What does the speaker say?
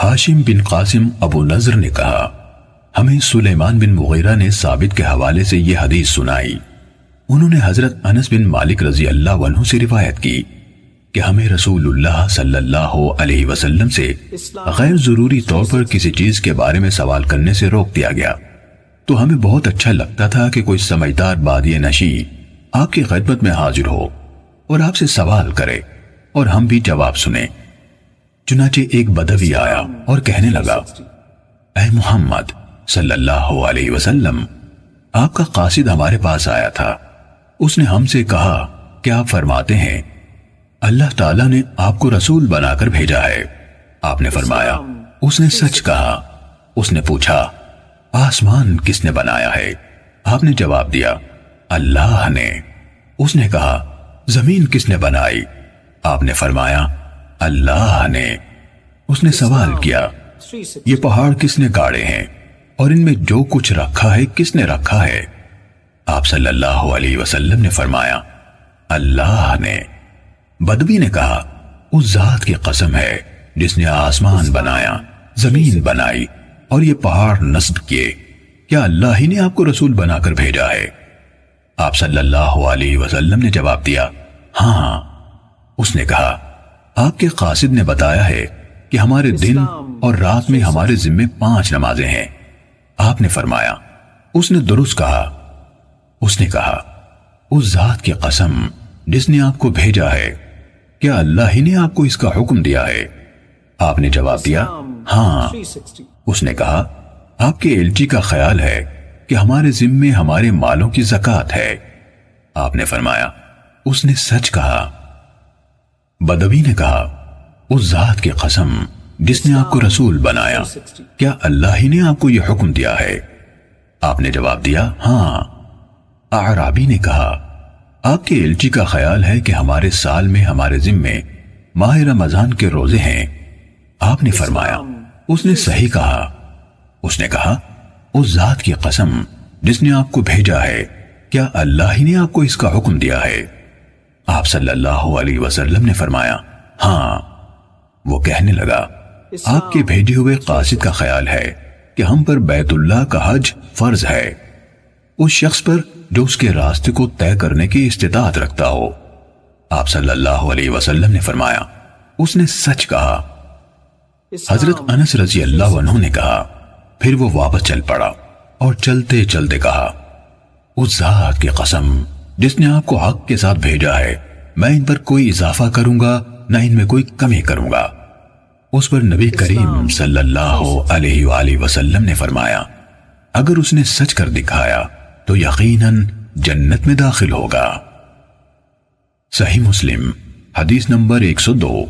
ہاشم بن قاسم ابو نضر نے کہا ہمیں سلیمان بن مغیرہ نے ثابت کے حوالے سے یہ حدیث سنائی۔ انہوں نے حضرت انس بن مالک رضی اللہ عنہ سے روایت کی کہ ہمیں رسول اللہ صلی اللہ علیہ وسلم سے غیر ضروری طور پر کسی چیز کے بارے میں سوال کرنے سے روک دیا گیا، تو ہمیں بہت اچھا لگتا تھا کہ کوئی سمجھدار بادیہ نشیں آپ کی خدمت میں حاضر ہو اور آپ سے سوال کرے اور ہم بھی جواب سنیں۔ چنانچہ ایک بدوی آیا اور کہنے لگا اے محمد صلی اللہ علیہ وسلم، آپ کا قاصد ہمارے پاس آیا تھا، اس نے ہم سے کہا کہ آپ فرماتے ہیں اللہ تعالیٰ نے آپ کو رسول بنا کر بھیجا ہے۔ آپ نے فرمایا اس نے سچ کہا۔ اس نے پوچھا آسمان کس نے بنایا ہے؟ آپ نے جواب دیا اللہ نے۔ اس نے کہا زمین کس نے بنائی؟ آپ نے فرمایا اللہ نے۔ اس نے سوال کیا یہ پہاڑ کس نے گاڑے ہیں اور ان میں جو کچھ رکھا ہے کس نے رکھا ہے؟ آپ صلی اللہ علیہ وسلم نے فرمایا اللہ نے۔ بدوی نے کہا اس ذات کی قسم ہے جس نے آسمان بنایا، زمین بنائی اور یہ پہاڑ نصب کیے، کیا اللہ ہی نے آپ کو رسول بنا کر بھیجا ہے؟ آپ صلی اللہ علیہ وسلم نے جواب دیا ہاں۔ اس نے کہا آپ کے قاصد نے بتایا ہے کہ ہمارے دن اور رات میں ہمارے ذمے 5 نمازیں ہیں۔ آپ نے فرمایا اس نے درست کہا۔ اس نے کہا اس ذات کی قسم جس نے آپ کو بھیجا ہے، کیا اللہ ہی نے آپ کو اس کا حکم دیا ہے؟ آپ نے جواب دیا ہاں۔ اس نے کہا آپ کے الچی کا خیال ہے کہ ہمارے ذمے ہمارے مالوں کی زکوٰۃ ہے۔ آپ نے فرمایا اس نے سچ کہا۔ بدوی نے کہا اس ذات کی قسم جس نے آپ کو رسول بنایا، کیا اللہ ہی نے آپ کو یہ حکم دیا ہے؟ آپ نے جواب دیا ہاں۔ اعرابی نے کہا آپ کے الچی کا خیال ہے کہ ہمارے سال میں ہمارے ذمے ماہ رمضان کے روزے ہیں۔ آپ نے فرمایا اس نے صحیح کہا۔ اس نے کہا اس ذات کی قسم جس نے آپ کو بھیجا ہے، کیا اللہ ہی نے آپ کو اس کا حکم دیا ہے؟ آپ صلی اللہ علیہ وسلم نے فرمایا ہاں۔ وہ کہنے لگا آپ کے بھیجے ہوئے قاصد کا خیال ہے کہ ہم پر بیت اللہ کا حج فرض ہے، اس شخص پر جو اس کے راستے کو طے کرنے کی استطاعت رکھتا ہو۔ آپ صلی اللہ علیہ وسلم نے فرمایا اس نے سچ کہا۔ حضرت انس رضی اللہ عنہ نے کہا پھر وہ واپس چل پڑا اور چلتے چلتے کہا اس ذات کی قسم جس نے آپ کو حق کے ساتھ بھیجا ہے، میں ان پر کوئی اضافہ کروں گا نہ ان میں کوئی کمی کروں گا۔ اس پر نبی کریم صلی اللہ علیہ وآلہ وسلم نے فرمایا اگر اس نے سچ کر دکھایا تو یقیناً جنت میں داخل ہوگا۔ صحیح مسلم حدیث نمبر 102۔